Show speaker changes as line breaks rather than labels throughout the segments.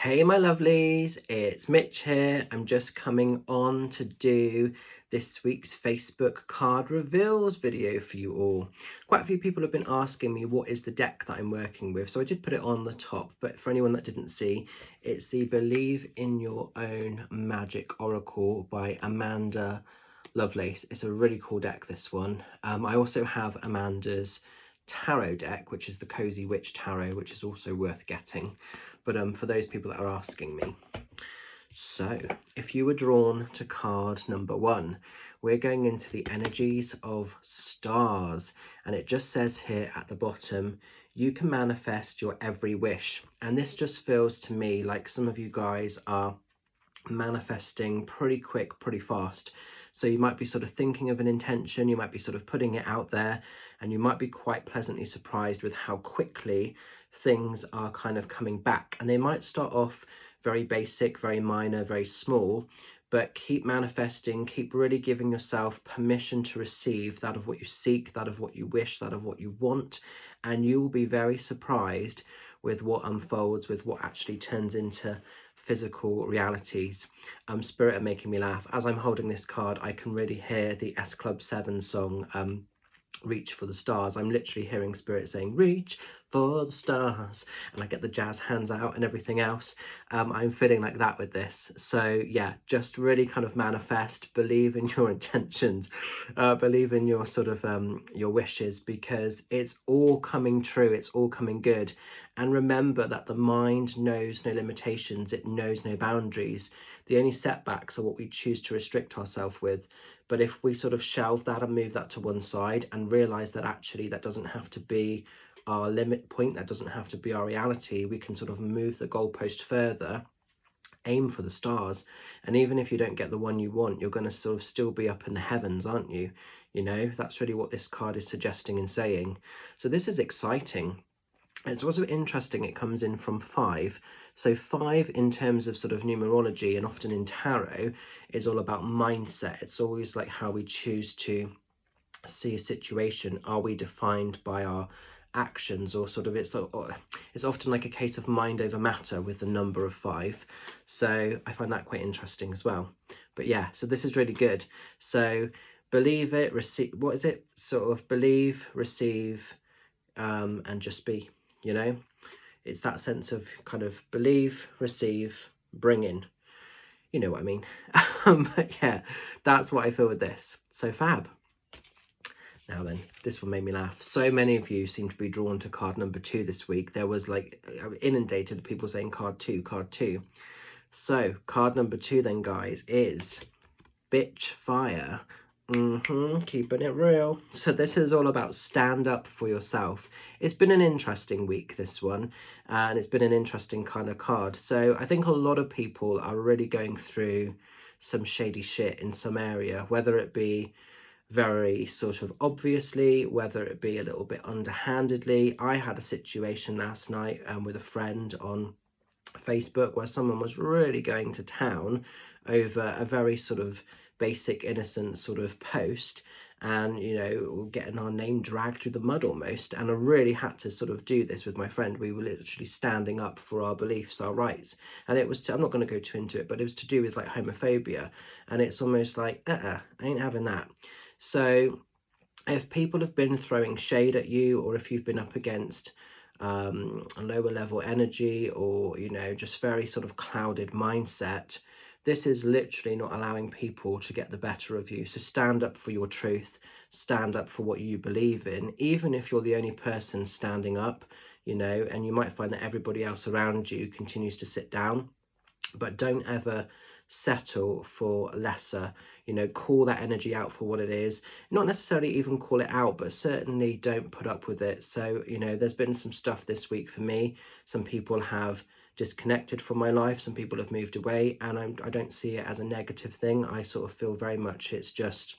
Hey my lovelies, it's Mitch here. I'm just coming on to do this week's Facebook card reveals video for you all. Quite a few people have been asking me what is the deck that I'm working with, so I did put it on the top, but for anyone that didn't see, it's the Believe in Your Own Magic Oracle by Amanda Lovelace. It's a really cool deck, this one. I also have Amanda's tarot deck, which is the Cozy Witch Tarot, which is also worth getting. But for those people that are asking me. So, if you were drawn to card number 1, we're going into the energies of stars. And it just says here at the bottom, you can manifest your every wish. And this just feels to me like some of you guys are manifesting pretty quick, pretty fast. So you might be sort of thinking of an intention, you might be sort of putting it out there, and you might be quite pleasantly surprised with how quickly things are kind of coming back. And they might start off very basic, very minor, very small, but keep manifesting, keep really giving yourself permission to receive that of what you seek, that of what you wish, that of what you want, and you will be very surprised with what unfolds, with what actually turns into physical realities. Spirit are making me laugh. As I'm holding this card, I can really hear the S Club 7 song, Reach for the Stars. I'm literally hearing Spirit saying, reach for the stars, and I get the jazz hands out and everything else. I'm feeling like that with this. So yeah, just really kind of manifest, believe in your intentions, believe in your sort of your wishes, because it's all coming true, it's all coming good. And remember that the mind knows no limitations, it knows no boundaries. The only setbacks are what we choose to restrict ourselves with. But if we sort of shelve that and move that to one side and realize that actually that doesn't have to be our limit point, that doesn't have to be our reality, we can sort of move the goalpost further, aim for the stars. And even if you don't get the one you want, you're going to sort of still be up in the heavens, aren't you? You know, that's really what this card is suggesting and saying. So this is exciting. It's also interesting, it comes in from 5. So 5 in terms of sort of numerology and often in tarot is all about mindset. It's always like how we choose to see a situation. Are we defined by our actions, or sort of it's often like a case of mind over matter with the number of 5. So I find that quite interesting as well. But yeah, so this is really good. So believe it, receive, what is it? Sort of believe, receive, and just be. You know, it's that sense of kind of believe, receive, bring in. You know what I mean? But yeah, that's what I feel with this. So fab. Now then, this one made me laugh. So many of you seem to be drawn to card number 2 this week. There was like inundated people saying card 2, card 2. So card number 2 then, guys, is Bitch Fire. Keeping it real. So this is all about stand up for yourself. It's been an interesting week, this one, and it's been an interesting kind of card. So I think a lot of people are really going through some shady shit in some area, whether it be very sort of obviously, whether it be a little bit underhandedly. I had a situation last night with a friend on Facebook where someone was really going to town over a very sort of basic innocent sort of post, and you know, getting our name dragged through the mud almost. And I really had to sort of do this with my friend. We were literally standing up for our beliefs, our rights, and it was I'm not going to go too into it, but it was to do with like homophobia. And it's almost like I ain't having that. So if people have been throwing shade at you, or if you've been up against a lower level energy, or you know, just very sort of clouded mindset, this is literally not allowing people to get the better of you. So stand up for your truth, stand up for what you believe in, even if you're the only person standing up, you know. And you might find that everybody else around you continues to sit down, but don't ever settle for lesser. You know, call that energy out for what it is. Not necessarily even call it out, but certainly don't put up with it. So you know, there's been some stuff this week for me. Some people have disconnected from my life, some people have moved away, and I don't see it as a negative thing. I sort of feel very much it's just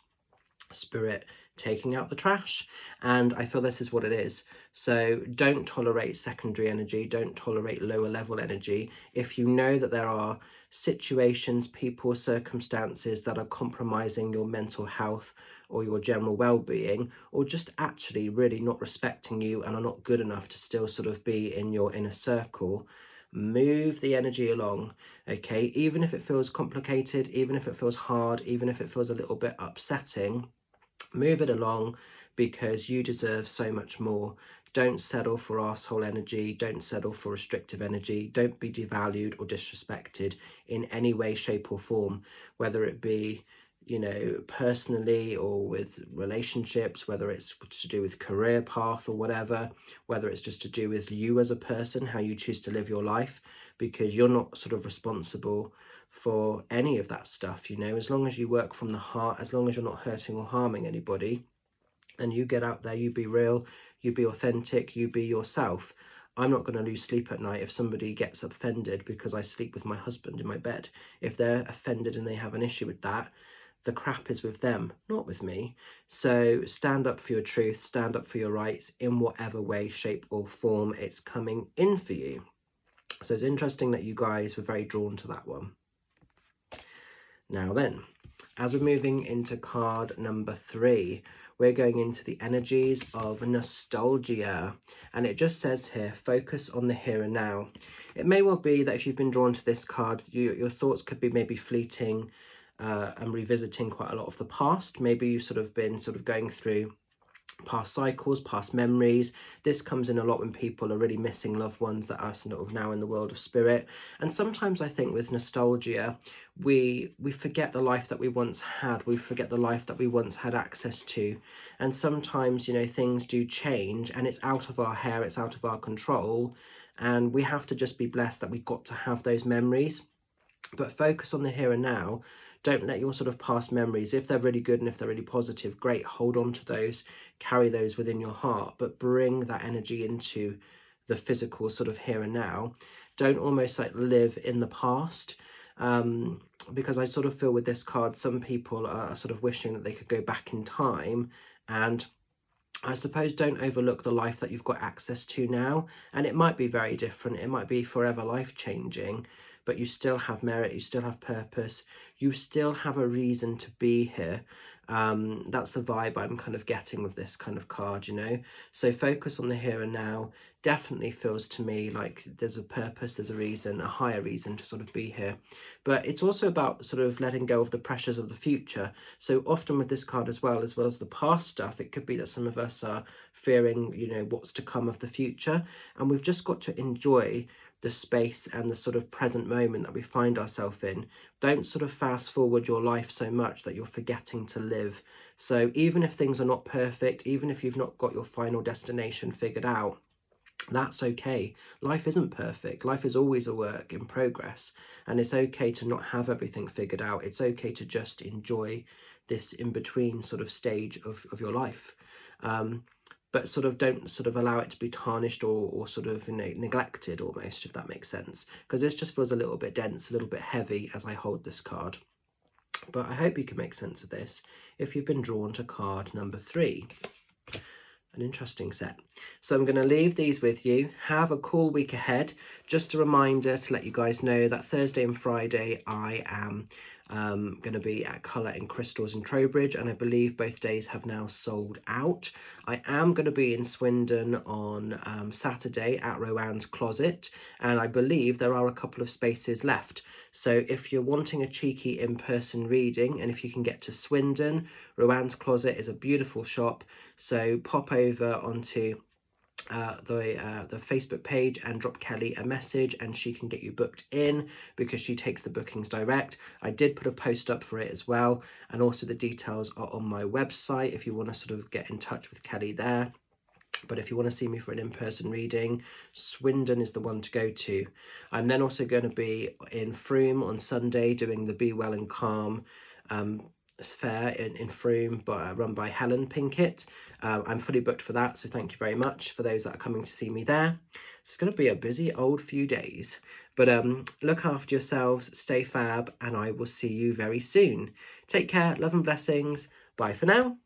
Spirit taking out the trash, and I feel this is what it is. So don't tolerate secondary energy, don't tolerate lower level energy. If you know that there are situations, people, circumstances that are compromising your mental health or your general well-being, or just actually really not respecting you and are not good enough to still sort of be in your inner circle, Move the energy along, okay? Even if it feels complicated, even if it feels hard, even if it feels a little bit upsetting, move it along, because you deserve so much more. Don't settle for arsehole energy. Don't settle for restrictive energy. Don't be devalued or disrespected in any way, shape or form, whether it be, you know, personally or with relationships, whether it's to do with career path or whatever, whether it's just to do with you as a person, how you choose to live your life, because you're not sort of responsible for any of that stuff. You know, as long as you work from the heart, as long as you're not hurting or harming anybody, and you get out there, you be real, you be authentic, you be yourself. I'm not going to lose sleep at night if somebody gets offended because I sleep with my husband in my bed. If they're offended and they have an issue with that, the crap is with them, not with me. So stand up for your truth, stand up for your rights in whatever way, shape or form it's coming in for you. So it's interesting that you guys were very drawn to that one. Now then, as we're moving into card number 3, we're going into the energies of nostalgia. And it just says here, focus on the here and now. It may well be that if you've been drawn to this card, your thoughts could be maybe fleeting and revisiting quite a lot of the past. Maybe you've sort of been going through past cycles, past memories. This comes in a lot when people are really missing loved ones that are sort of now in the world of spirit. And sometimes I think with nostalgia, we forget the life that we once had. We forget the life that we once had access to. And sometimes, you know, things do change and it's out of our hair, it's out of our control. And we have to just be blessed that we got to have those memories. But focus on the here and now. Don't let your sort of past memories, if they're really good and if they're really positive, great, hold on to those, carry those within your heart, but bring that energy into the physical sort of here and now. Don't almost like live in the past, because I sort of feel with this card, some people are sort of wishing that they could go back in time, and I suppose don't overlook the life that you've got access to now. And it might be very different, it might be forever life changing, but you still have merit, you still have purpose, you still have a reason to be here. That's the vibe I'm kind of getting with this kind of card, you know. So focus on the here and now. Definitely feels to me like there's a purpose, there's a reason, a higher reason to sort of be here. But it's also about sort of letting go of the pressures of the future. So often with this card as well as the past stuff, it could be that some of us are fearing, you know, what's to come of the future. And we've just got to enjoy the space and the sort of present moment that we find ourselves in. Don't sort of fast forward your life so much that you're forgetting to live. So even if things are not perfect, even if you've not got your final destination figured out, that's okay. Life isn't perfect. Life is always a work in progress, and it's okay to not have everything figured out. It's okay to just enjoy this in-between sort of stage of your life. But sort of don't sort of allow it to be tarnished or sort of, you know, neglected almost, if that makes sense, because this just feels a little bit dense, a little bit heavy as I hold this card. But I hope you can make sense of this if you've been drawn to card number 3. An interesting set. So I'm going to leave these with you. Have a cool week ahead. Just a reminder to let you guys know that Thursday and Friday I am going to be at Colour and Crystals in Trowbridge, and I believe both days have now sold out. I am going to be in Swindon on Saturday at Rowan's Closet, and I believe there are a couple of spaces left. So if you're wanting a cheeky in-person reading, and if you can get to Swindon, Rowan's Closet is a beautiful shop. So pop over onto the Facebook page and drop Kelly a message, and she can get you booked in because she takes the bookings direct. I did put a post up for it as well, and also the details are on my website if you want to sort of get in touch with Kelly there. But if you want to see me for an in-person reading, Swindon is the one to go to. I'm then also going to be in Frome on Sunday doing the Be Well and Calm fair in Frome, run by Helen Pinkett. I'm fully booked for that, so thank you very much for those that are coming to see me there. It's going to be a busy old few days, but look after yourselves, stay fab, and I will see you very soon. Take care, love and blessings. Bye for now.